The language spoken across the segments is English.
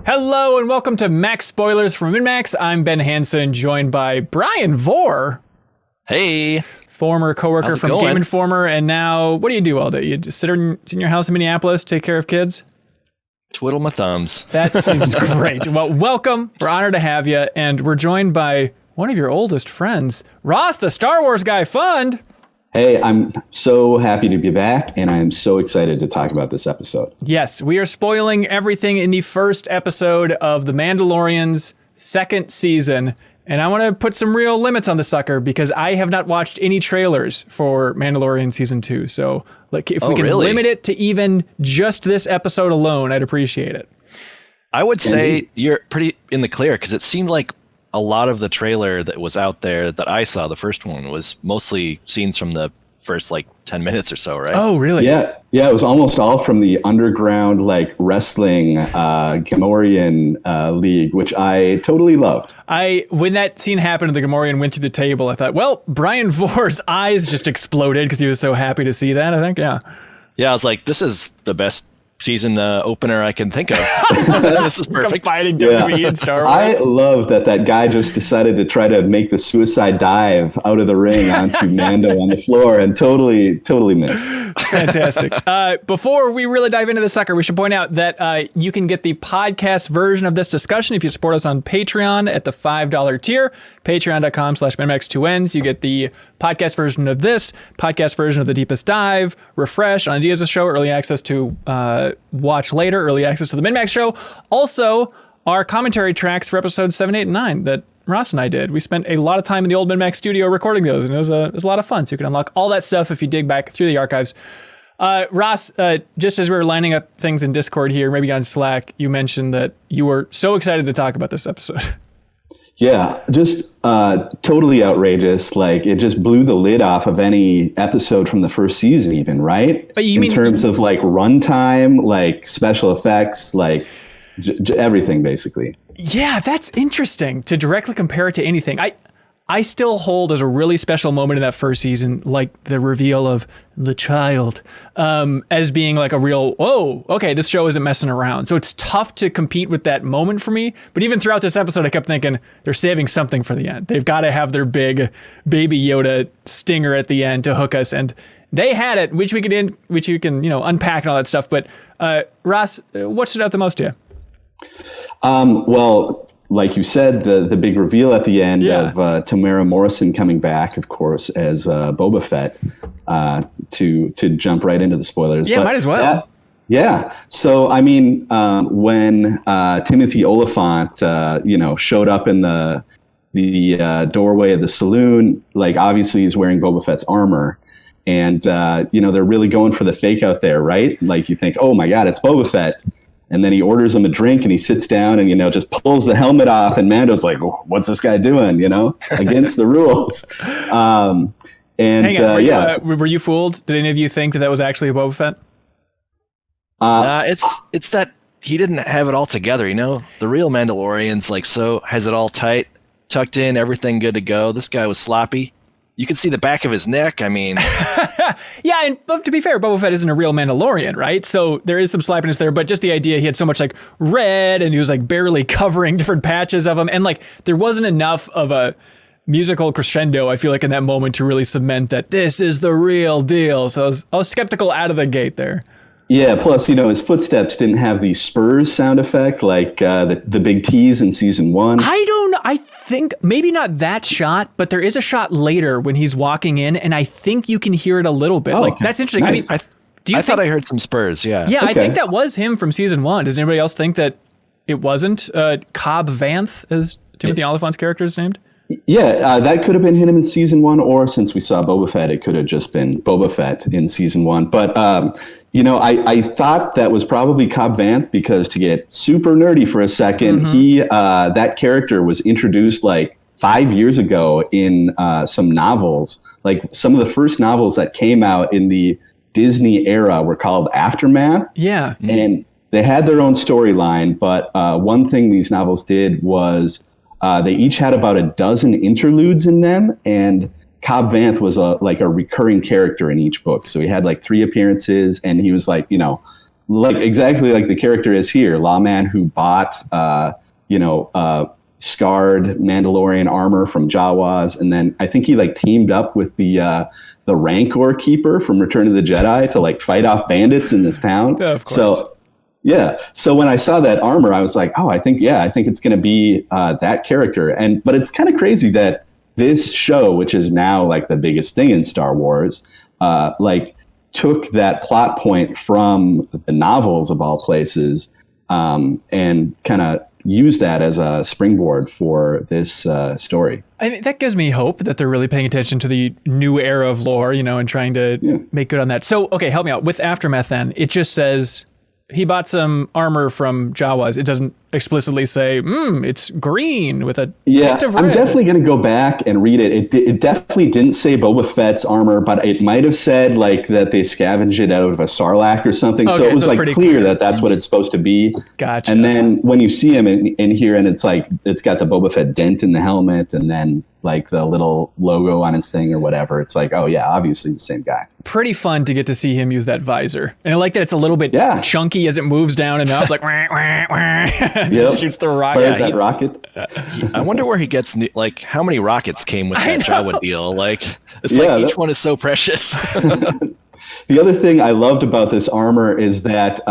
Hello and welcome to Max Spoilers from MinnMax. I'm Ben Hansen, joined by Bryan Vore. Hey. Former coworker from Game Informer, and now, what do you do all day? You just sit in your house in Minneapolis, take care of kids? Twiddle my thumbs. That seems great. Well, welcome. We're honored to have you, and we're joined by one of your oldest friends, Ross, the Star Wars Guy Fund. Hey, I'm so happy to be back, and I am so excited to talk about this episode. Yes, we are spoiling everything in the first episode of The Mandalorian's second season, and I want to put some real limits on the sucker because I have not watched any trailers for Mandalorian Season 2, so like, if we can limit it to even just this episode alone, I'd appreciate it. I would say you're pretty in the clear because it seemed like a lot of the trailer that was out there that I saw, the first one, was mostly scenes from the first 10 minutes or so, right? Oh, really? Yeah, it was almost all from the underground wrestling Gamorrean league, which I totally loved. When that scene happened and the Gamorrean went through the table, I thought, well, Bryan Vore's eyes just exploded because he was so happy to see that, I think, yeah. Yeah, I was like, this is the best season opener I can think of. This is perfect. Fighting WWE and Star Wars. I love that guy just decided to try to make the suicide dive out of the ring onto Mando on the floor and totally missed. Fantastic. Before we really dive into the sucker, we should point out that you can get the podcast version of this discussion if you support us on Patreon at the $5 tier, patreon.com/MinnMax2Ns. You get the podcast version of this, podcast version of The Deepest Dive, Refresh, on Ideas of Show, early access to watch later, early access to the MinnMax show. Also, our commentary tracks for episodes 7, 8, and 9 that Ross and I did. We spent a lot of time in the old MinnMax studio recording those, and it was a lot of fun. So you can unlock all that stuff if you dig back through the archives. Ross, just as we were lining up things in Discord here, maybe on Slack, you mentioned that you were so excited to talk about this episode. Yeah, just totally outrageous. It just blew the lid off of any episode from the first season even, right? In terms of runtime, special effects, everything basically. Yeah, that's interesting to directly compare it to anything. I still hold as a really special moment in that first season, the reveal of the child, as being a real, whoa, okay, this show isn't messing around. So it's tough to compete with that moment for me. But even throughout this episode, I kept thinking they're saving something for the end. They've got to have their big Baby Yoda stinger at the end to hook us. And they had it, which you can, unpack and all that stuff. But Ross, what stood out the most to you? Well, like you said, the big reveal at the end of Tamara Morrison coming back, of course, as Boba Fett, to jump right into the spoilers. Yeah, might as well. So, when Timothy Oliphant, showed up in the doorway of the saloon, obviously he's wearing Boba Fett's armor. And, they're really going for the fake out there, right? You think, oh my God, it's Boba Fett. And then he orders him a drink and he sits down and, just pulls the helmet off. And Mando's like, what's this guy doing, against the rules. Hang on, were you fooled? Did any of you think that was actually a Boba Fett? It's that he didn't have it all together, The real Mandalorian's has it all tight, tucked in, everything good to go. This guy was sloppy. You can see the back of his neck. Yeah, and to be fair, Boba Fett isn't a real Mandalorian, right? So there is some sloppiness there, but just the idea he had so much red and he was barely covering different patches of him. And there wasn't enough of a musical crescendo, I feel in that moment to really cement that this is the real deal. So I was skeptical out of the gate there. Yeah, plus, his footsteps didn't have the spurs sound effect the big T's in season 1. I think maybe not that shot, but there is a shot later when he's walking in, and I think you can hear it a little bit. Okay. That's interesting. Nice. I thought I heard some spurs, yeah. Yeah, okay. I think that was him from season 1. Does anybody else think that it wasn't Cobb Vanth, as Timothy Oliphant's character is named? Yeah, that could have been him in season 1, or since we saw Boba Fett, it could have just been Boba Fett in season 1. But, I thought that was probably Cobb Vanth because, to get super nerdy for a second, that character was introduced 5 years ago in some novels. Some of the first novels that came out in the Disney era were called Aftermath. Yeah. And they had their own storyline, but one thing these novels did was they each had about a dozen interludes in them, and Cobb Vanth was a recurring character in each book. So he had 3 appearances, and he was like exactly like the character is here, lawman who bought, scarred Mandalorian armor from Jawas, and then I think he like teamed up with the Rancor keeper from Return of the Jedi to like fight off bandits in this town. Yeah, of course. So when I saw that armor, I was like, oh, I think it's going to be that character. But it's kind of crazy that this show, which is now like the biggest thing in Star Wars, took that plot point from the novels of all places, and kind of used that as a springboard for this story. I mean, that gives me hope that they're really paying attention to the new era of lore, and trying to make good on that. So, okay, help me out. With Aftermath then, it just says he bought some armor from Jawas. It doesn't explicitly say, it's green with a hint of red. I'm definitely going to go back and read it. It definitely didn't say Boba Fett's armor, but it might have said like that they scavenged it out of a sarlacc or something. Okay, so it was like clear that that's what it's supposed to be. Gotcha. And then when you see him in here, and it's like it's got the Boba Fett dent in the helmet, and then like the little logo on his thing or whatever. It's like, oh yeah, obviously the same guy. Pretty fun to get to see him use that visor. And I like that it's a little bit chunky as it moves down and up, like wah, wah, wah. Shoots the rocket. That rocket. I wonder where he gets how many rockets came with that Jawa deal. Like each one is so precious. The other thing I loved about this armor is that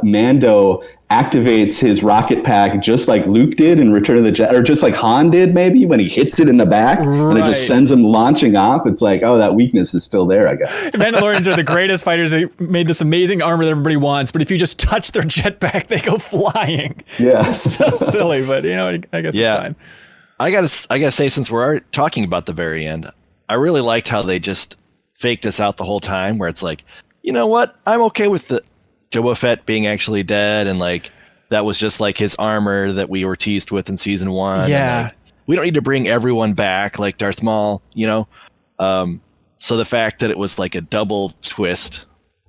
Mando activates his rocket pack just like Luke did in Return of the Jedi, or just like Han did maybe when he hits it in the back, and it just sends him launching off. It's like, oh, that weakness is still there, I guess. Mandalorians are the greatest fighters. They made this amazing armor that everybody wants, but if you just touch their jetpack, they go flying. Yeah. It's so silly, but I guess it's fine. I gotta say, since we're talking about the very end, I really liked how they just faked us out the whole time, where it's like, you know what, I'm okay with the Boba Fett being actually dead, and like that was just like his armor that we were teased with in season 1. Yeah, and, like, we don't need to bring everyone back like Darth Maul, so the fact that it was like a double twist,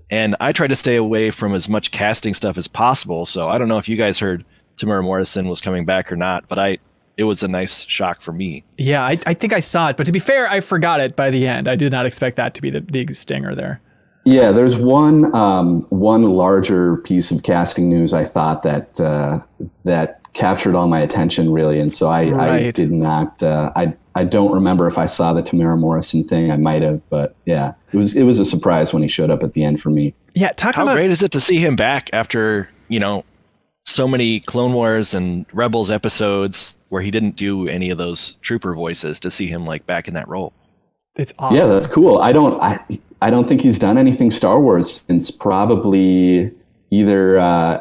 and I tried to stay away from as much casting stuff as possible, so I don't know if you guys heard Tamara Morrison was coming back or not, but it was a nice shock for me. Yeah, I think I saw it, but to be fair, I forgot it by the end. I did not expect that to be the stinger there. Yeah, there's one larger piece of casting news I thought that captured all my attention really, and so I did not. I don't remember if I saw the Tamara Morrison thing. I might have, but yeah, it was a surprise when he showed up at the end for me. Yeah, how great is it to see him back after so many Clone Wars and Rebels episodes where he didn't do any of those trooper voices, to see him like back in that role. It's awesome. Yeah, that's cool. I don't think he's done anything Star Wars since probably either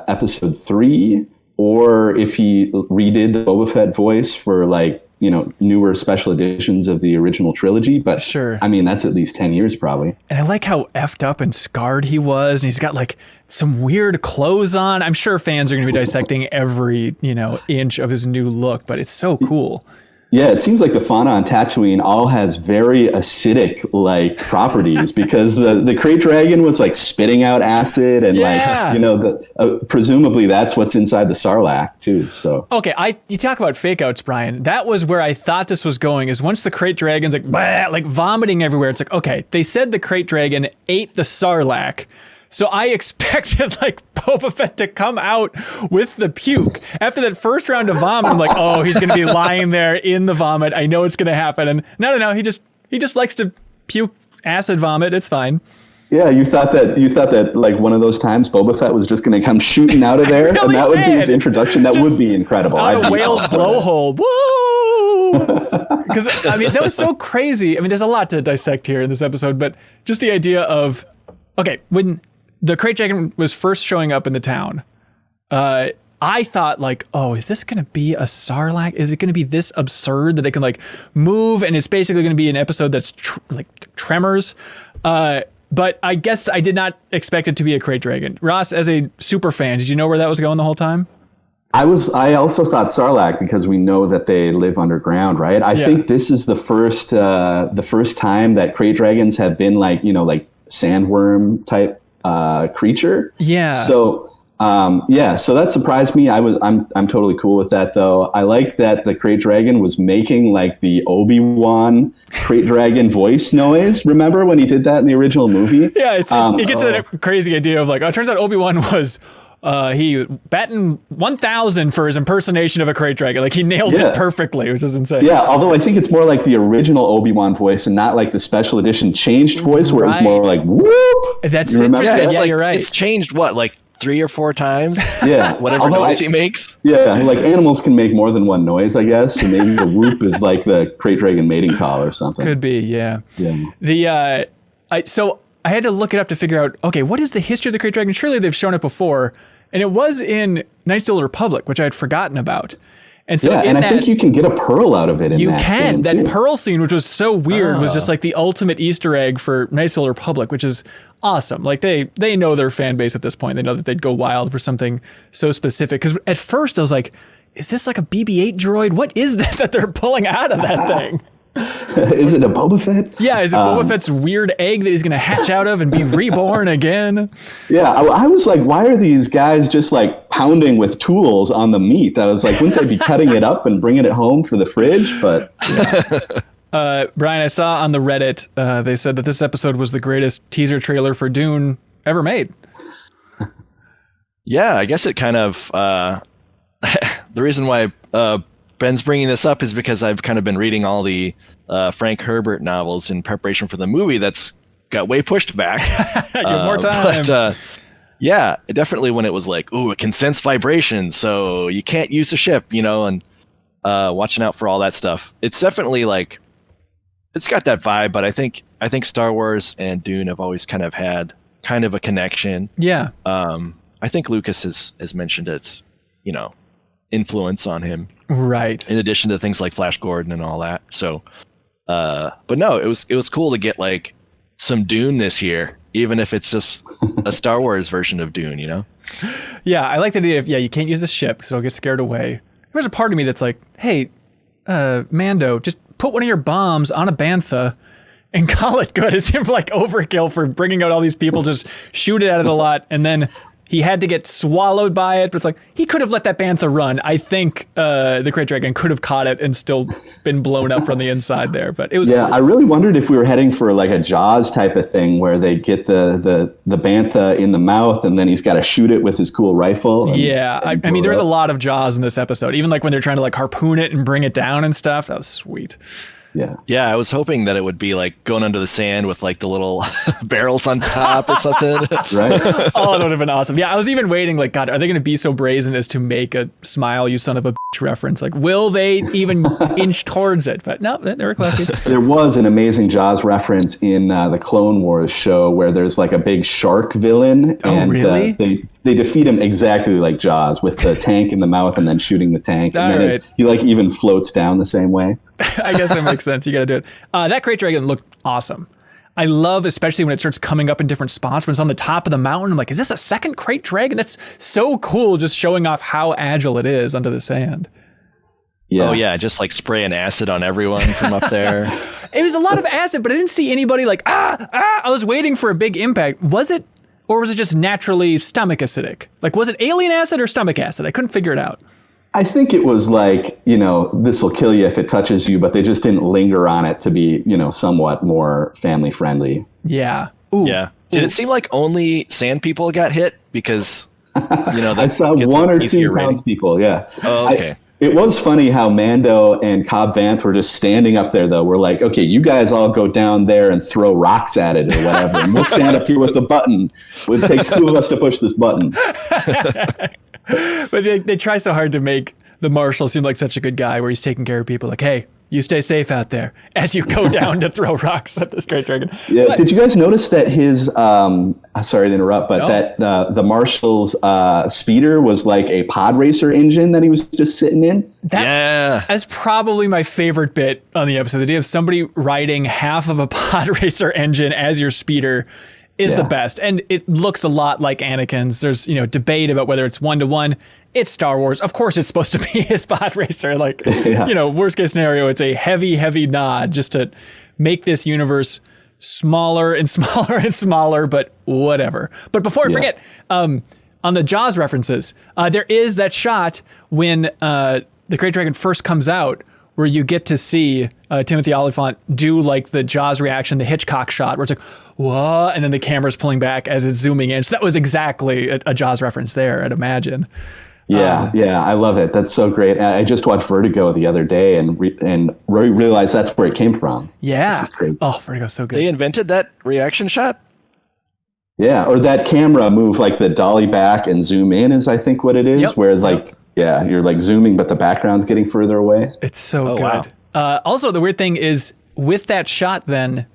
episode 3, or if he redid the Boba Fett voice for newer special editions of the original trilogy. But sure, I mean, that's at least 10 years probably. And I like how effed up and scarred he was, and he's got like some weird clothes on. I'm sure fans are going to be dissecting every inch of his new look, but it's so cool. Yeah, it seems like the fauna on Tatooine all has very acidic like properties, because the Krayt Dragon was like spitting out acid, and presumably that's what's inside the Sarlacc too. So okay, you talk about fake outs, Bryan. That was where I thought this was going. Is once the Krayt Dragon's like vomiting everywhere, it's like, okay, they said the Krayt Dragon ate the Sarlacc. So I expected like Boba Fett to come out with the puke after that first round of vomit. I'm like, oh, he's going to be lying there in the vomit. I know it's going to happen. And no, he just likes to puke acid vomit. It's fine. Yeah, you thought that like one of those times Boba Fett was just going to come shooting out of there, really, and that would be his introduction. That would be incredible. Out of whale's blowhole. Woo! Because I mean, that was so crazy. I mean, there's a lot to dissect here in this episode, but just the idea of, okay, when the Krayt Dragon was first showing up in the town, I thought like, oh, is this going to be a Sarlacc? Is it going to be this absurd that they can like move, and it's basically going to be an episode that's like Tremors? But I guess I did not expect it to be a Krayt Dragon. Ross, as a super fan, did you know where that was going the whole time? I also thought Sarlacc, because we know that they live underground, right? I think this is the first time that Krayt Dragons have been like sandworm type creature. Yeah. So Yeah, so that surprised me. I'm totally cool with that though. I like that the Krayt Dragon was making like the Obi-Wan Krayt Dragon voice noise. Remember when he did that in the original movie? Yeah, it gets a crazy idea of like, oh, it turns out Obi-Wan was he batting 1,000 for his impersonation of a Krayt Dragon. Like he nailed it perfectly, which is insane. Yeah, although I think it's more like the original Obi-Wan voice and not like the special edition changed voice where it was more like whoop. That's interesting. Yeah, you're right. It's changed what, like 3 or 4 times? Yeah. Whatever noise he makes. Yeah, like animals can make more than one noise, I guess. So maybe the whoop is like the Krayt Dragon mating call or something. Could be, yeah. So I had to look it up to figure out, okay, what is the history of the Krayt Dragon? Surely they've shown it before. And it was in Knights of the Old Republic, which I had forgotten about. And so I think you can get a pearl out of it. That pearl scene, which was so weird, was just like the ultimate Easter egg for Knights of the Old Republic, which is awesome. Like they know their fan base at this point. They know that they'd go wild for something so specific. Because at first I was like, is this like a BB-8 droid? What is that they're pulling out of that thing? Is it a Boba Fett? Yeah, is it Boba Fett's weird egg that he's going to hatch out of and be reborn again? Yeah, I was like, why are these guys just like pounding with tools on the meat? I was like, wouldn't they be cutting it up and bringing it home for the fridge? But yeah. Brian, I saw on the Reddit, they said that this episode was the greatest teaser trailer for Dune ever made. Yeah, I guess it kind of... the reason why... Ben's bringing this up is because I've kind of been reading all the Frank Herbert novels in preparation for the movie that's got way pushed back. You have more time. But yeah, definitely when it was like, ooh, it can sense vibration, so you can't use the ship, and watching out for all that stuff. It's definitely like, it's got that vibe, but I think Star Wars and Dune have always kind of had kind of a connection. Yeah. I think Lucas has mentioned its, influence on him, right, in addition to things like Flash Gordon and all that. So but no, it was cool to get like some Dune this year, even if it's just a Star Wars version of Dune, Yeah, I like the idea of you can't use the ship because it'll get scared away. There's a part of me that's like, hey, Mando, just put one of your bombs on a bantha and call it good. It seemed like overkill for bringing out all these people, just shoot it at it a lot, and then he had to get swallowed by it, but it's like, he could have let that bantha run. I think the Krayt Dragon could have caught it and still been blown up from the inside there, but it was... Yeah, cool. I really wondered if we were heading for like a Jaws type of thing where they get the bantha in the mouth and then he's got to shoot it with his cool rifle. I mean, there's a lot of Jaws in this episode, even like when they're trying to like harpoon it and bring it down and stuff. That was sweet. Yeah, I was hoping that it would be like going under the sand with like the little barrels on top or something. Right? Oh, that would have been awesome. Yeah, I was even waiting like, God, are they going to be so brazen as to make a smile, you son of a bitch reference? Like, will they even inch towards it? But no, they were classy. There was an amazing Jaws reference in the Clone Wars show where there's like a big shark villain. And really? They defeat him exactly like Jaws with the tank in the mouth and then shooting the tank. And then he like even floats down the same way. I guess that makes sense. You got to do it. That Krayt Dragon looked awesome. I love, especially when it starts coming up in different spots, when it's on the top of the mountain. I'm like, is this a second Krayt Dragon? That's so cool, just showing off how agile it is under the sand. Yeah. Oh, yeah, just like spraying acid on everyone from up there. It was a lot of acid, but I didn't see anybody like, I was waiting for a big impact. Was it, or was it just naturally stomach acidic? Like, was it alien acid or stomach acid? I couldn't figure it out. I think it was like, this will kill you if it touches you, but they just didn't linger on it to be, somewhat more family friendly. Yeah. Ooh. Yeah. Did it seem like only sand people got hit? Because, I saw one or two townspeople. Yeah. Oh, okay. It was funny how Mando and Cobb Vanth were just standing up there, though. We're like, okay, you guys all go down there and throw rocks at it or whatever. And we'll stand up here with the button. It takes 2 of us to push this button. But they try so hard to make the Marshal seem like such a good guy where he's taking care of people. Like, hey, you stay safe out there as you go down to throw rocks at this Krayt Dragon. Yeah. But, did you guys notice that his, sorry to interrupt, but that the Marshal's speeder was like a pod racer engine that he was just sitting in? That's probably my favorite bit on the episode. The idea of somebody riding half of a pod racer engine as your speeder is the best. And it looks a lot like Anakin's. There's, debate about whether it's 1-to-1. It's Star Wars. Of course, it's supposed to be his pod racer. Like, worst case scenario, it's a heavy, heavy nod just to make this universe smaller and smaller and smaller, but whatever. But before I forget, on the Jaws references, there is that shot when the Great Dragon first comes out, where you get to see Timothy Olyphant do like the Jaws reaction, the Hitchcock shot, where it's like, whoa, and then the camera's pulling back as it's zooming in. So that was exactly a Jaws reference there, I'd imagine. Yeah, I love it. That's so great. I just watched Vertigo the other day and realized that's where it came from. Yeah. Oh, Vertigo's so good. They invented that reaction shot? Yeah, or that camera move, like the dolly back and zoom in is, I think, what it is, where like, you're like zooming, but the background's getting further away. It's so good. Wow. Also, the weird thing is with that shot, then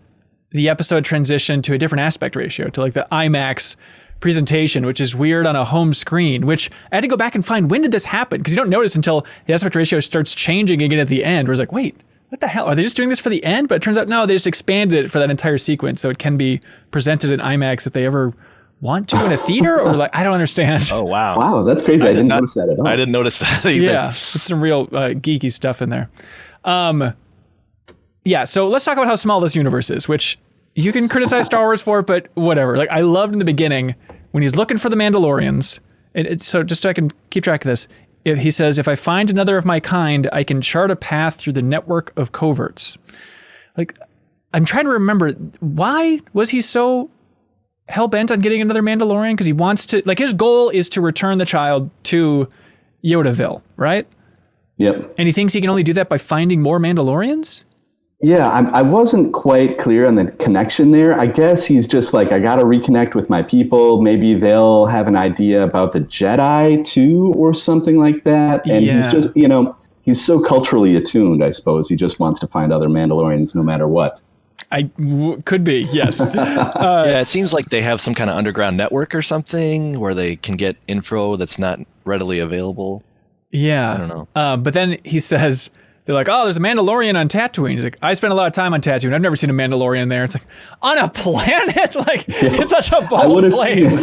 the episode transitioned to a different aspect ratio, to like the IMAX presentation, which is weird on a home screen, which I had to go back and find when did this happen? Because you don't notice until the aspect ratio starts changing again at the end, where it's like, wait, what the hell? Are they just doing this for the end? But it turns out, no, they just expanded it for that entire sequence, so it can be presented in IMAX if they ever want to in a theater, or like, I don't understand. Oh, wow. Wow, that's crazy. I didn't notice that at all. I didn't notice that either. Yeah, it's some real geeky stuff in there. Yeah, so let's talk about how small this universe is, which you can criticize Star Wars for, but whatever. Like, I loved in the beginning when he's looking for the Mandalorians. So just so I can keep track of this, he says, if I find another of my kind, I can chart a path through the network of coverts. Like, I'm trying to remember, why was he so hell-bent on getting another Mandalorian? Because he wants to, like, his goal is to return the child to Yodaville, right? Yep. And he thinks he can only do that by finding more Mandalorians? Yeah, I wasn't quite clear on the connection there. I guess he's just like, I got to reconnect with my people. Maybe they'll have an idea about the Jedi too, or something like that. And he's just, he's so culturally attuned, I suppose. He just wants to find other Mandalorians no matter what. Could be, yes. Yeah, it seems like they have some kind of underground network or something where they can get info that's not readily available. Yeah. I don't know. But then he says, they're like, oh, there's a Mandalorian on Tatooine. He's like, I spent a lot of time on Tatooine. I've never seen a Mandalorian there. It's like, on a planet? Like, it's such a bold claim.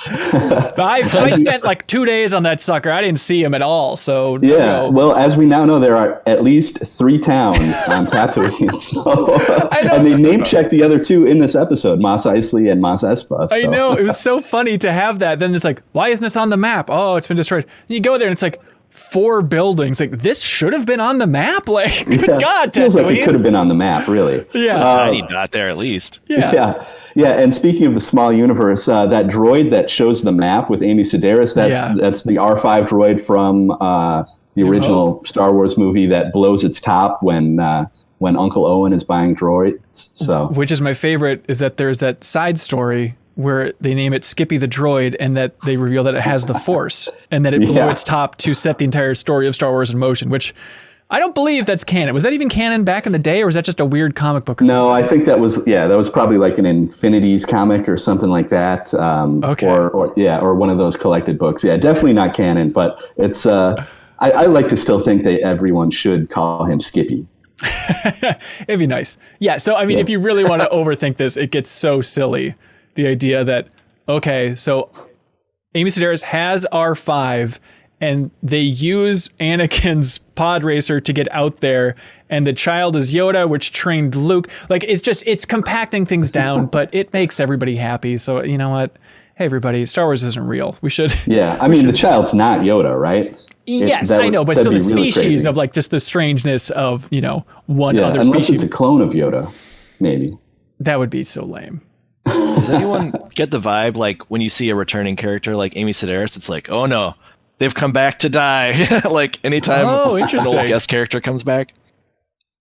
I spent like 2 days on that sucker. I didn't see him at all. So yeah, well, as we now know, there are at least 3 towns on Tatooine. So, and they name checked the other 2 in this episode, Mos Eisley and Mos Espa. So. I know, it was so funny to have that. Then it's like, why isn't this on the map? Oh, it's been destroyed. And you go there and it's like 4 buildings. Like, this should have been on the map. Like, good God, Tatooine. Feels like it could have been on the map, really. Yeah, tiny dot there at least. Yeah. And speaking of the small universe, that droid that shows the map with Amy Sedaris, that's the R5 droid from the original Star Wars movie that blows its top when Uncle Owen is buying droids. So, which is my favorite, is that there's that side story where they name it Skippy the Droid, and that they reveal that it has the Force, and that it blew its top to set the entire story of Star Wars in motion, which I don't believe that's canon. Was that even canon back in the day, or was that just a weird comic book or something? No, I think that was probably like an Infinities comic or something like that. Okay. Or one of those collected books. Yeah, definitely not canon, but it's I like to still think that everyone should call him Skippy. It'd be nice. Yeah, so I mean, if you really want to overthink this, it gets so silly. The idea that, okay, so Amy Sedaris has R5, and they use Anakin's pod racer to get out there, and the child is Yoda, which trained Luke. Like, it's compacting things down, but it makes everybody happy. So, you know what? Hey, everybody, Star Wars isn't real. We should... Yeah, I mean, the child's not Yoda, right? Yes, I know, but still the species really of, like, just the strangeness of, one other unless species. It's a clone of Yoda, maybe. That would be so lame. Does anyone get the vibe, like, when you see a returning character like Amy Sedaris, it's like, oh no, they've come back to die. Like, anytime an old guest character comes back.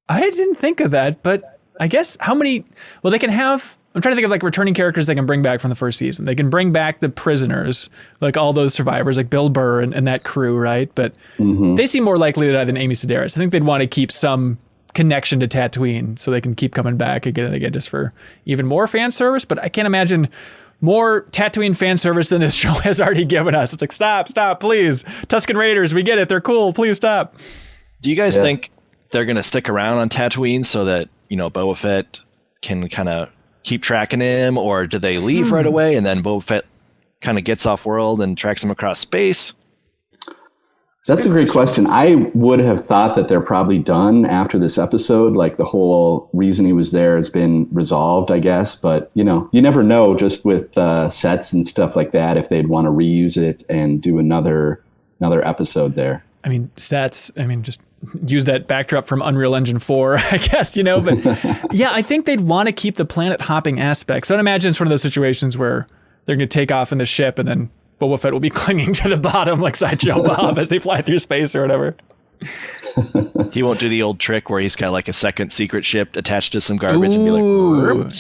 I didn't think of that, but I guess they can have, I'm trying to think of like returning characters they can bring back from the first season. They can bring back the prisoners, like all those survivors, like Bill Burr and that crew, right? But they seem more likely to die than Amy Sedaris. I think they'd want to keep some connection to Tatooine so they can keep coming back again and again just for even more fan service. But I can't imagine more Tatooine fan service than this show has already given us. It's like, stop, please. Tusken Raiders, we get it. They're cool. Please stop. Do you guys think they're going to stick around on Tatooine so that, Boba Fett can kind of keep tracking him, or do they leave right away and then Boba Fett kind of gets off world and tracks him across space? That's a great question. I would have thought that they're probably done after this episode. Like the whole reason he was there has been resolved, I guess. But, you never know just with sets and stuff like that if they'd want to reuse it and do another episode there. I mean, sets, just use that backdrop from Unreal Engine 4, I guess, But yeah, I think they'd want to keep the planet hopping aspect. So I'd imagine it's one of those situations where they're going to take off in the ship and then Boba Fett will be clinging to the bottom like Sideshow Bob as they fly through space or whatever. He won't do the old trick where he's got like a second secret ship attached to some garbage and be like,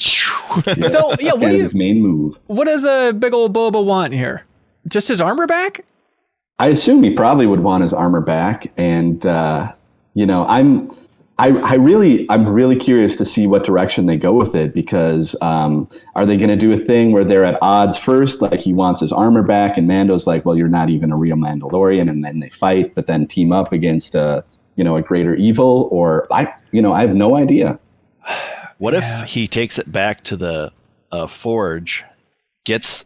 So yeah, what is his main move? What does a big old Boba want here? Just his armor back? I assume he probably would want his armor back, and I'm really curious to see what direction they go with it, because are they going to do a thing where they're at odds first, like he wants his armor back, and Mando's like, well, you're not even a real Mandalorian, and then they fight, but then team up against a greater evil, or I have no idea. What if he takes it back to the forge, gets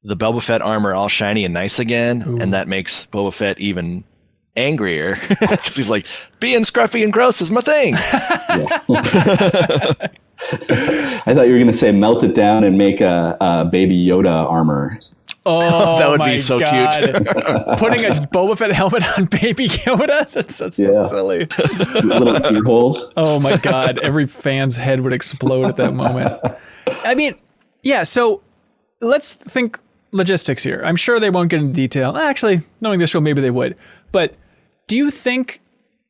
the Boba Fett armor all shiny and nice again, and that makes Boba Fett even angrier because he's like, being scruffy and gross is my thing. I thought you were going to say melt it down and make a baby Yoda armor. Oh, that would be so cute. Putting a Boba Fett helmet on baby Yoda? That's so silly. Little ear holes. Oh my God. Every fan's head would explode at that moment. I mean, yeah, so let's think logistics here. I'm sure they won't get into detail. Actually, knowing this show, maybe they would. But do you think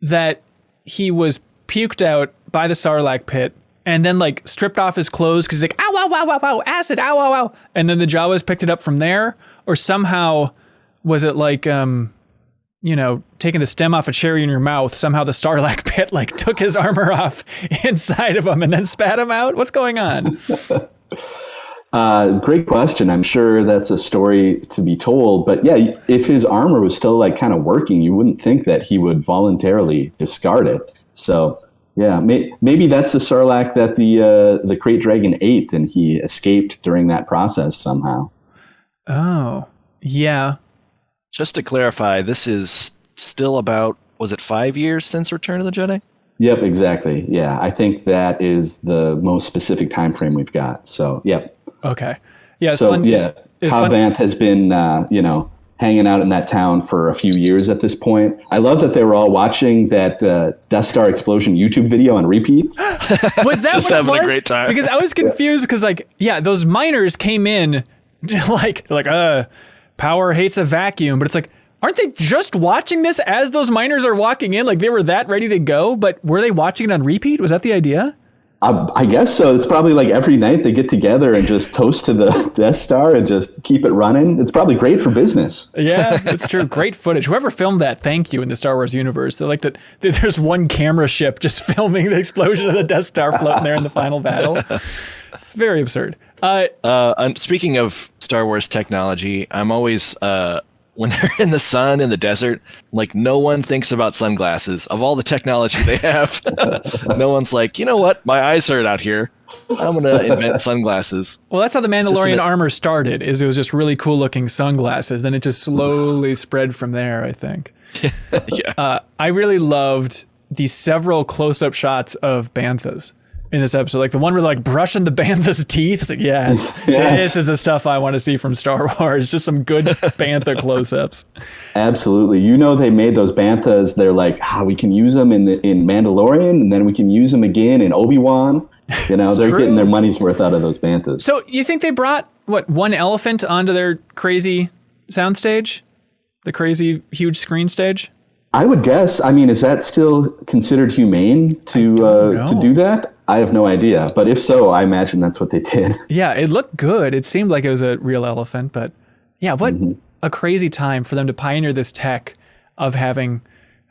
that he was puked out by the Sarlacc pit and then like stripped off his clothes because he's like, ow, ow, ow, ow, ow, acid, ow, ow, ow. And then the Jawas picked it up from there? Or somehow was it like, taking the stem off a cherry in your mouth, somehow the Sarlacc pit like took his armor off inside of him and then spat him out? What's going on? Great question. I'm sure that's a story to be told. But yeah, if his armor was still like kind of working, you wouldn't think that he would voluntarily discard it. So yeah, maybe that's the Sarlacc that the Krayt Dragon ate, and he escaped during that process somehow. Oh, yeah. Just to clarify, this is still about, was it 5 years since Return of the Jedi? Yep, exactly. Yeah, I think that is the most specific time frame we've got. So, yep. Okay. Yeah. So, Cobb Vanth has been, hanging out in that town for a few years at this point. I love that they were all watching that Death Star explosion YouTube video on repeat. Was that just what having it was? A great time? Because I was confused because, those miners came in power hates a vacuum, but it's like, aren't they just watching this as those miners are walking in? Like they were that ready to go, but were they watching it on repeat? Was that the idea? I guess so. It's probably like every night they get together and just toast to the Death Star and just keep it running. It's probably great for business. Yeah, that's true. Great footage. Whoever filmed that, thank you in the Star Wars universe. They're like that. There's one camera ship just filming the explosion of the Death Star floating there in the final battle. It's very absurd. Speaking of Star Wars technology, I'm always when they're in the sun in the desert, like no one thinks about sunglasses. Of all the technology they have, no one's like, you know what? My eyes hurt out here. I'm going to invent sunglasses. Well, that's how the Mandalorian armor started, is it was just really cool looking sunglasses. Then it just slowly spread from there, I think. Yeah. I really loved the several close-up shots of banthas in this episode. Like the one where they're like brushing the bantha's teeth. It's like, yes, this is the stuff I want to see from Star Wars. Just some good bantha close-ups. Absolutely. They made those banthas. They're like, we can use them in Mandalorian, and then we can use them again in Obi-Wan. They're getting their money's worth out of those banthas. So you think they brought one elephant onto their crazy soundstage? The crazy huge screen stage? I would guess. I mean, is that still considered humane to do that? I have no idea. But if so, I imagine that's what they did. Yeah, it looked good. It seemed like it was a real elephant. But yeah, what a crazy time for them to pioneer this tech of having...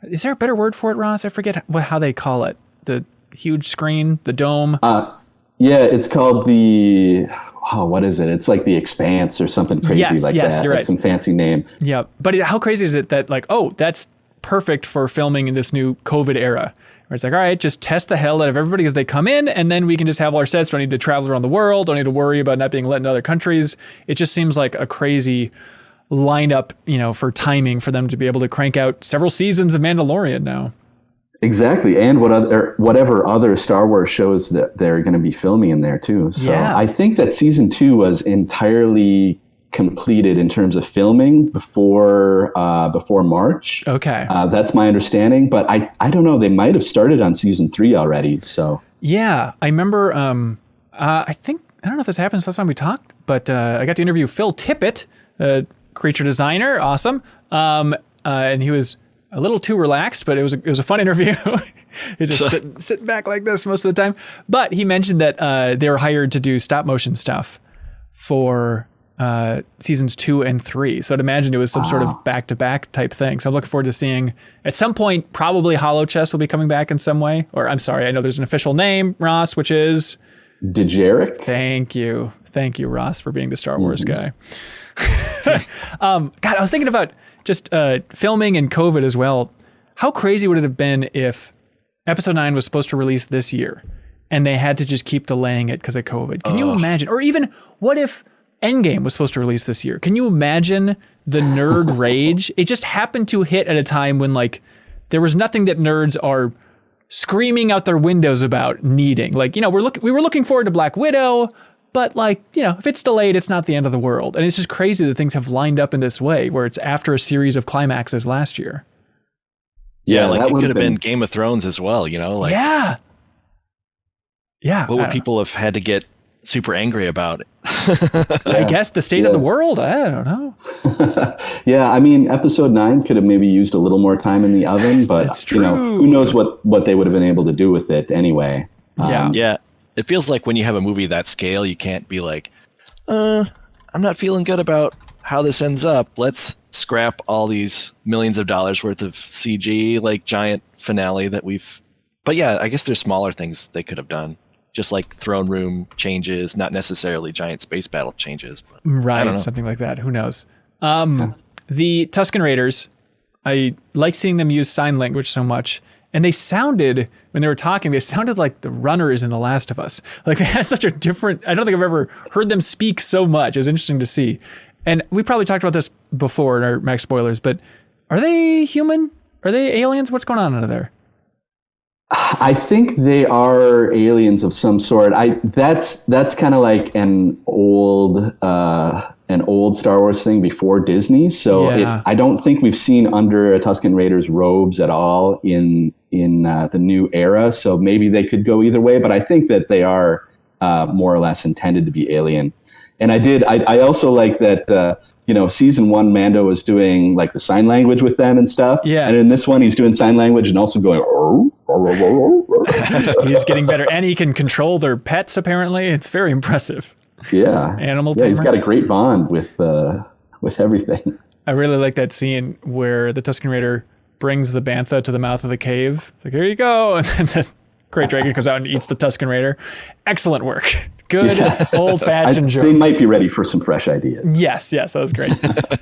Is there a better word for it, Ross? I forget how they call it. The huge screen, the dome. Yeah, it's called the... what is it? It's like the Expanse or something crazy that. You're right. Like some fancy name. Yeah, but how crazy is it that that's perfect for filming in this new COVID era? Where it's like, all right, just test the hell out of everybody as they come in, and then we can just have our sets. Don't need to travel around the world. Don't need to worry about not being let into other countries. It just seems like a crazy line up, for timing for them to be able to crank out several seasons of Mandalorian now. Exactly, and whatever other Star Wars shows that they're going to be filming in there too. So I think that season 2 was entirely completed in terms of filming before March. Okay, that's my understanding, but I don't know. They might have started on season 3 already. So yeah, I remember. I don't know if this happened last time we talked, but I got to interview Phil Tippett, creature designer, awesome, and he was a little too relaxed, but it was a fun interview. He's just sitting back like this most of the time. But he mentioned that they were hired to do stop motion stuff for seasons 2 and 3. So I'd imagine it was some sort of back-to-back type thing. So I'm looking forward to seeing, at some point, probably Hollow Chess will be coming back in some way. Or I'm sorry, I know there's an official name, Ross, which is... Dejarik. Thank you, Ross, for being the Star Wars guy. God, I was thinking about just filming and COVID as well. How crazy would it have been if Episode 9 was supposed to release this year and they had to just keep delaying it because of COVID? Can you imagine? Or even, what if Endgame was supposed to release this year? Can you imagine the nerd rage? It just happened to hit at a time when, like, there was nothing that nerds are screaming out their windows about needing. Like, we were looking forward to Black Widow, but, like, if it's delayed, it's not the end of the world. And it's just crazy that things have lined up in this way, where it's after a series of climaxes last year. Yeah, like it could have been Game of Thrones as well, like. Yeah. What would people have had to get super angry about it? I guess the state of the world. I don't know. Yeah, I mean, Episode 9 could have maybe used a little more time in the oven, but That's true. Who knows what they would have been able to do with it anyway. Yeah. It feels like when you have a movie that scale, you can't be like, I'm not feeling good about how this ends up. Let's scrap all these millions of dollars worth of CG, like giant finale that we've... But yeah, I guess there's smaller things they could have done. Just like throne room changes, not necessarily giant space battle changes. But right, something like that. Who knows? The Tusken Raiders, I like seeing them use sign language so much. And they sounded, when they were talking, they sounded like the runners in The Last of Us. Like, they had such a different... I don't think I've ever heard them speak so much. It was interesting to see. And we probably talked about this before in our Max spoilers, but are they human? Are they aliens? What's going on under there? I think they are aliens of some sort. That's kind of like an old Star Wars thing before Disney. So I don't think we've seen under a Tusken Raider's robes at all in the new era. So maybe they could go either way. But I think that they are more or less intended to be alien. And I also like that. Season 1, Mando was doing like the sign language with them and stuff. Yeah. And in this one, he's doing sign language and also going. He's getting better, and he can control their pets. Apparently, it's very impressive. Yeah. Animal. Yeah, he's got a great bond with everything. I really like that scene where the Tusken Raider brings the bantha to the mouth of the cave. It's like, here you go, and then the Great Dragon comes out and eats the Tusken Raider. Excellent work. Good old-fashioned joke. They might be ready for some fresh ideas. Yes, that was great.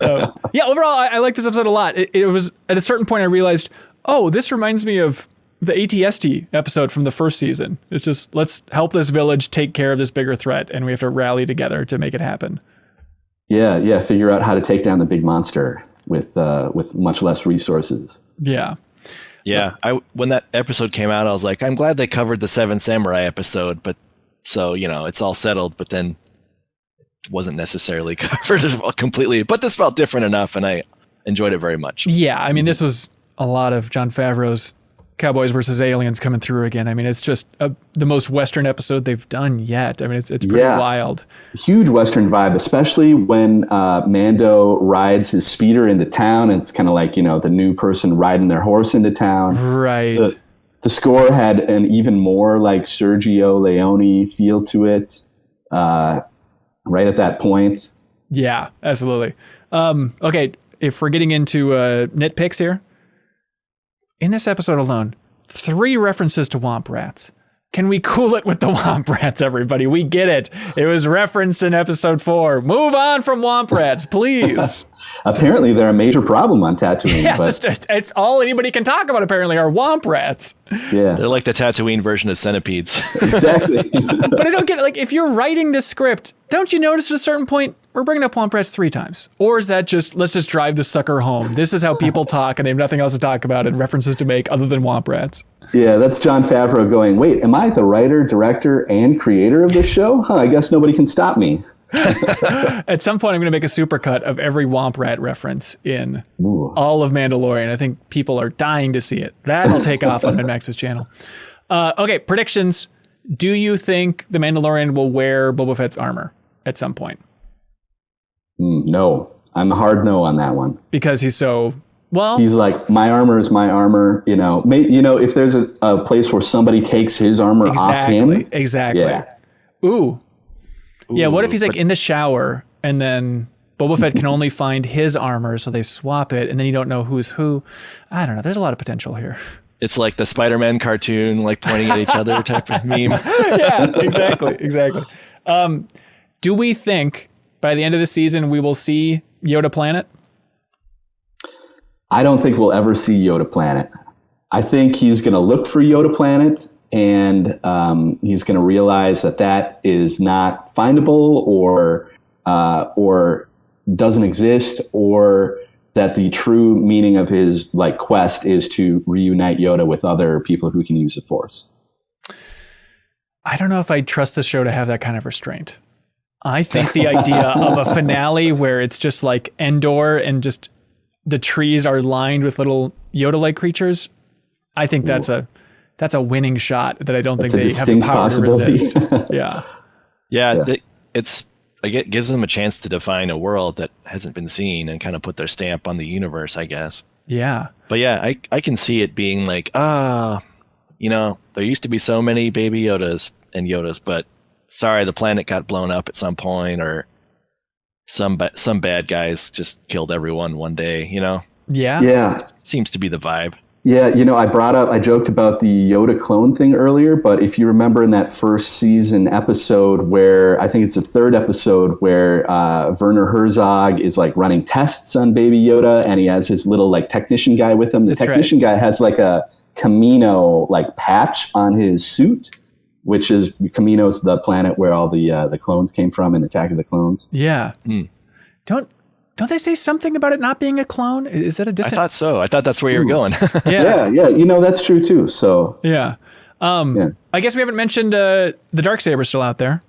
Overall, I like this episode a lot. It was, at a certain point, I realized, this reminds me of the ATST episode from the first season. It's just, let's help this village take care of this bigger threat, and we have to rally together to make it happen. Yeah, figure out how to take down the big monster with much less resources. Yeah. Yeah, when that episode came out, I was like, I'm glad they covered the Seven Samurai episode, but so, it's all settled, but then it wasn't necessarily covered completely. But this felt different enough, and I enjoyed it very much. Yeah, I mean, this was a lot of Jon Favreau's Cowboys versus Aliens coming through again. I mean, it's just the most Western episode they've done yet. I mean, it's pretty wild. Huge Western vibe, especially when Mando rides his speeder into town. And it's kind of like, the new person riding their horse into town. Right. The score had an even more like Sergio Leone feel to it right at that point. Yeah, absolutely. Okay, if we're getting into nitpicks here, in this episode alone, 3 references to Womp Rats. Can we cool it with the Womp Rats, everybody? We get it. It was referenced in episode 4. Move on from Womp Rats, please. Apparently, they're a major problem on Tatooine. Yeah, it's all anybody can talk about, apparently, are Womp Rats. Yeah. They're like the Tatooine version of centipedes. Exactly. But I don't get it. Like, if you're writing this script, don't you notice at a certain point, we're bringing up Womp Rats 3 times? Or is that just, let's just drive the sucker home? This is how people talk and they have nothing else to talk about and references to make other than Womp Rats. Yeah, that's Jon Favreau going, wait, am I the writer, director, and creator of this show? I guess nobody can stop me. At some point, I'm going to make a supercut of every Womp Rat reference in all of Mandalorian. I think people are dying to see it. That'll take off on MinnMax's channel. Okay, predictions. Do you think the Mandalorian will wear Boba Fett's armor at some point? No. I'm a hard no on that one. Because he's so... Well, he's like, my armor is my armor. If there's a place where somebody takes his armor off him. Exactly. Yeah. Ooh. Yeah, what if he's like in the shower and then Boba Fett can only find his armor, so they swap it and then you don't know who's who? I don't know. There's a lot of potential here. It's like the Spider-Man cartoon, like pointing at each other type of meme. Yeah, exactly. Do we think by the end of the season we will see Yoda Planet? I don't think we'll ever see Yoda Planet. I think he's going to look for Yoda Planet, and he's going to realize that is not findable or doesn't exist, or that the true meaning of his quest is to reunite Yoda with other people who can use the Force. I don't know if I trust the show to have that kind of restraint. I think the idea of a finale where it's just like Endor and just the trees are lined with little Yoda-like creatures, I think that's a winning shot that I don't think they have the power to resist. Yeah. It gives them a chance to define a world that hasn't been seen and kind of put their stamp on the universe, I guess. Yeah. But yeah, I can see it being like, there used to be so many baby Yodas and Yodas, but sorry, the planet got blown up at some point, or some bad guys just killed everyone one day, Yeah. Seems to be the vibe. Yeah, I joked about the Yoda clone thing earlier, but if you remember in that first season episode where, I think it's the third episode, where Werner Herzog is running tests on Baby Yoda, and he has his little technician guy with him. The technician guy has a Camino patch on his suit, which is, Camino's the planet where all the clones came from in Attack of the Clones. Yeah. Don't they say something about it not being a clone? Is that a distant? I thought so. I thought that's where you're going. Yeah. That's true too. So yeah. I guess we haven't mentioned the Darksaber's still out there.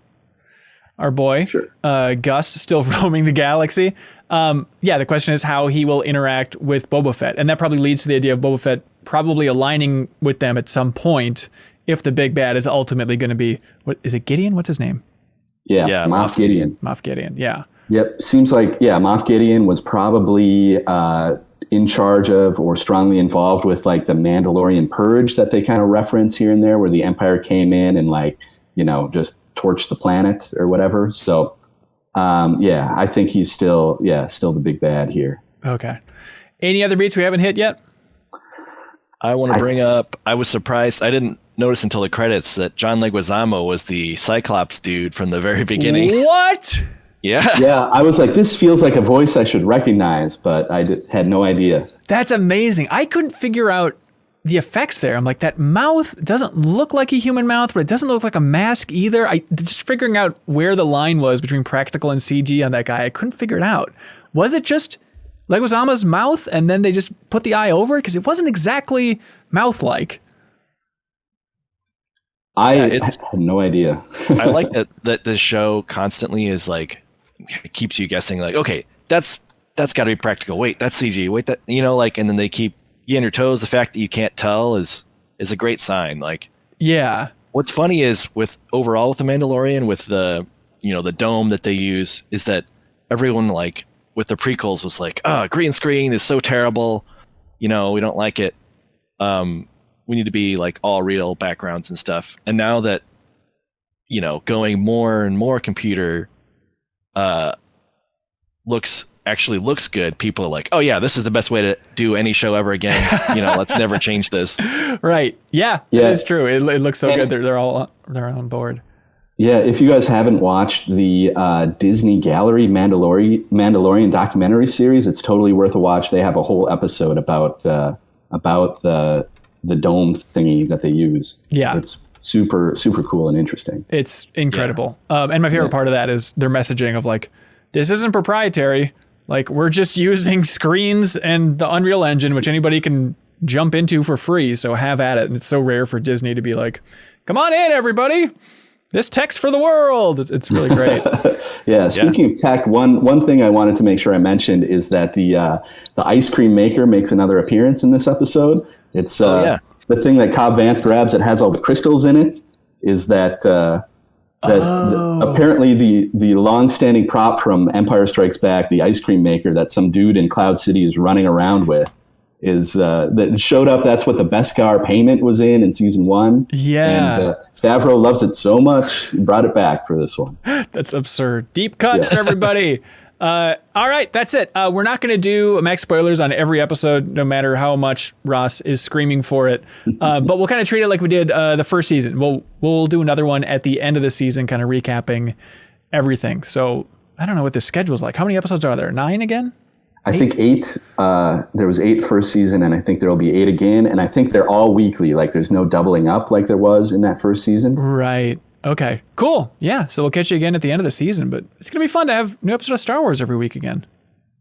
Our boy, sure. Gus, still roaming the galaxy. The question is how he will interact with Boba Fett, and that probably leads to the idea of Boba Fett probably aligning with them at some point, if the big bad is ultimately going to be, what is it, Gideon? What's his name? Yeah, Moff Gideon. Moff Gideon, yeah. Yep, seems like, Moff Gideon was probably in charge of or strongly involved with the Mandalorian purge that they kind of reference here and there, where the Empire came in and just torched the planet or whatever. So I think he's still the big bad here. Okay. Any other beats we haven't hit yet? I want to bring up, I was surprised, I didn't notice until the credits that John Leguizamo was the Cyclops dude from the very beginning. What? Yeah. Yeah, I was like, this feels like a voice I should recognize, but I had no idea. That's amazing. I couldn't figure out the effects there. I'm like, that mouth doesn't look like a human mouth, but it doesn't look like a mask either. Just figuring out where the line was between practical and CG on that guy, I couldn't figure it out. Was it just Leguizamo's mouth and then they just put the eye over it? Because it wasn't exactly mouth-like. I had no idea. I like that the show constantly is keeps you guessing, okay, that's got to be practical. Wait, that's CG. Wait, that, and then they keep you on your toes. The fact that you can't tell is a great sign. Yeah. What's funny is with the Mandalorian, with the the dome that they use, is that everyone with the prequels was green screen is so terrible. We don't like it. We need to be all real backgrounds and stuff. And now that going more and more computer looks good, people are like, oh yeah, this is the best way to do any show ever again. Let's never change this. Right. Yeah. It's true. It looks so good. They're on board. Yeah, if you guys haven't watched the Disney Gallery Mandalorian documentary series, it's totally worth a watch. They have a whole episode about the dome thingy that they use. Yeah, it's super, super cool and interesting. It's incredible. And my favorite part of that is their messaging of this isn't proprietary. Like, we're just using screens and the Unreal Engine, which anybody can jump into for free. So have at it. And it's so rare for Disney to be like, come on in, everybody. This tech's for the world. It's really great. Yeah. Speaking of tech, one thing I wanted to make sure I mentioned is that the ice cream maker makes another appearance in this episode. It's the thing that Cobb Vanth grabs that has all the crystals in it. Is that apparently the long-standing prop from Empire Strikes Back, the ice cream maker that some dude in Cloud City is running around with, is that showed up. That's what the Beskar payment was in season 1. Yeah. And Favreau loves it so much, he brought it back for this one. That's absurd. Deep cuts for everybody. All right, that's it. We're not going to do max spoilers on every episode, no matter how much Ross is screaming for it. But we'll kind of treat it like we did the first season. We'll do another one at the end of the season, kind of recapping everything. So I don't know what the schedule's like. How many episodes are there? 9 again? I think 8. There was 8 first season, and I think there will be 8 again. And I think they're all weekly. Like, there's no doubling up like there was in that first season. Right. Okay, cool. Yeah, so we'll catch you again at the end of the season, but it's going to be fun to have new episode of Star Wars every week again.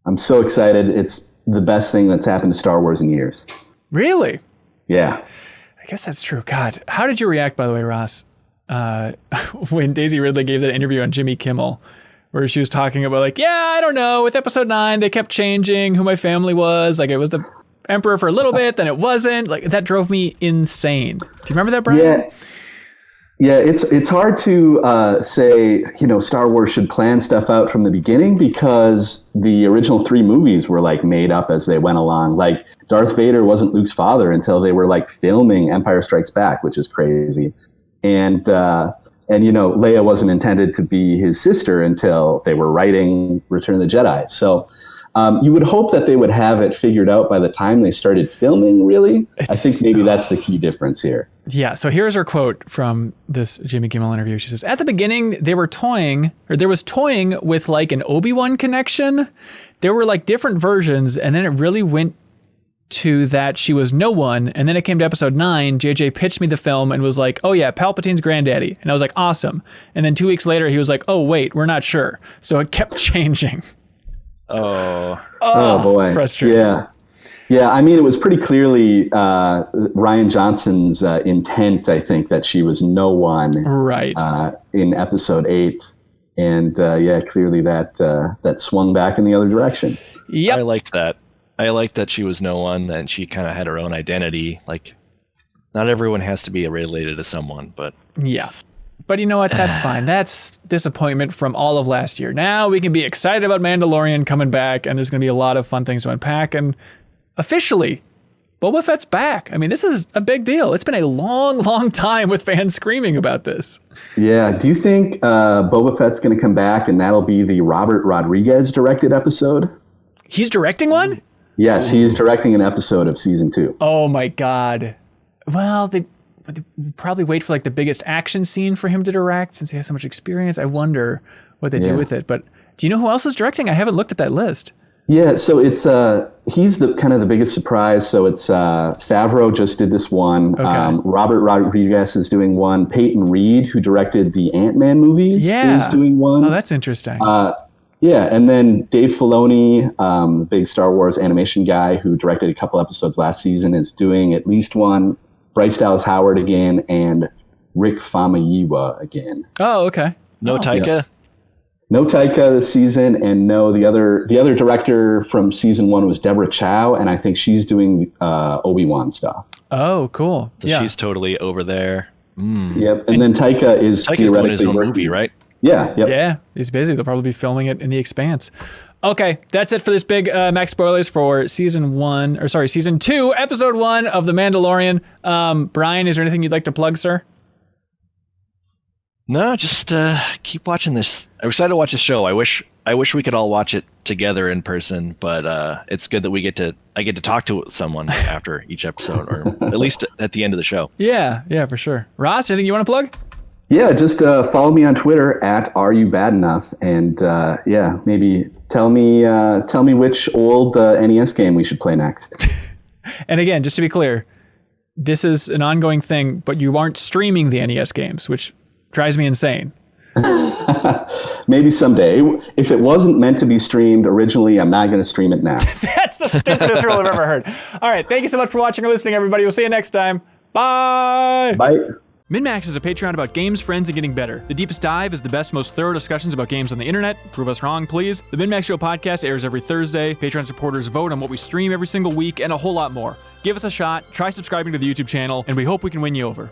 I'm so excited. It's the best thing that's happened to Star Wars in years. Really? Yeah. I guess that's true. God, how did you react, by the way, Ross, when Daisy Ridley gave that interview on Jimmy Kimmel, where she was talking about, like, I don't know, with episode 9, they kept changing who my family was. Like, it was the Emperor for a little bit, then it wasn't. Like, that drove me insane. Do you remember that, Bryan? Yeah. Yeah, it's hard to say, Star Wars should plan stuff out from the beginning, because the original 3 movies were like made up as they went along. Like, Darth Vader wasn't Luke's father until they were like filming Empire Strikes Back, which is crazy. And Leia wasn't intended to be his sister until they were writing Return of the Jedi. So you would hope that they would have it figured out by the time they started filming, really. I think maybe that's the key difference here. Yeah, so here's her quote from this Jimmy Kimmel interview. She says, at the beginning, there was toying with like an Obi-Wan connection. There were like different versions, and then it really went to that she was no one. And then it came to episode 9, JJ pitched me the film and was like, oh yeah, Palpatine's granddaddy. And I was like, awesome. And then 2 weeks later, he was like, oh wait, we're not sure. So it kept changing. Oh boy. Frustrating. Yeah, I mean, it was pretty clearly Rian Johnson's intent, I think, that she was no one right in episode 8. And clearly that swung back in the other direction. Yep. I liked that. I liked that she was no one and she kind of had her own identity. Like, not everyone has to be related to someone, but... Yeah. But you know what? That's fine. That's disappointment from all of last year. Now we can be excited about Mandalorian coming back, and there's going to be a lot of fun things to unpack. And officially, Boba Fett's back. I mean, this is a big deal. It's been a long, long time with fans screaming about this. Yeah. Do you think Boba Fett's going to come back and that'll be the Robert Rodriguez directed episode? He's directing one? Yes, he's directing an episode of season 2. Oh my God. Well, they probably wait for like the biggest action scene for him to direct since he has so much experience. I wonder what they do with it. But do you know who else is directing? I haven't looked at that list. Yeah, so it's he's the kind of the biggest surprise. So it's Favreau just did this one. Okay. Robert Rodriguez is doing one. Peyton Reed, who directed the Ant-Man movies, is doing one. Oh, that's interesting. Yeah, and then Dave Filoni, the big Star Wars animation guy who directed a couple episodes last season, is doing at least one. Bryce Dallas Howard again, and Rick Famuyiwa again. Oh, okay. No Taika? Yeah. No Taika this season, and no, the other director from season 1 was Deborah Chow, and I think she's doing Obi-Wan stuff. Oh, cool. So she's totally over there. Yep, and then Taika is Taika's theoretically doing his own movie, right? Yeah, yep. Yeah, he's busy. They'll probably be filming it in The Expanse. Okay, that's it for this big max spoilers for season 2, episode 1 of The Mandalorian. Bryan, is there anything you'd like to plug, sir? No, just keep watching this. I'm excited to watch the show. I wish we could all watch it together in person, but it's good that I get to talk to someone after each episode, or at least at the end of the show. Yeah, for sure. Ross, anything you want to plug? Yeah, just follow me on Twitter at AreYouBadEnough, and maybe tell me which old NES game we should play next. And again, just to be clear, this is an ongoing thing, but you aren't streaming the NES games, which drives me insane. maybe someday. If it wasn't meant to be streamed originally, I'm not going to stream it now. That's the stupidest rule I've ever heard. All right. Thank you so much for watching or listening, everybody. We'll see you next time. Bye. Bye. MinnMax is a Patreon about games, friends, and getting better. The Deepest Dive is the best, most thorough discussions about games on the internet. Prove us wrong, please. The MinnMax Show podcast airs every Thursday. Patreon supporters vote on what we stream every single week, and a whole lot more. Give us a shot, try subscribing to the YouTube channel, and we hope we can win you over.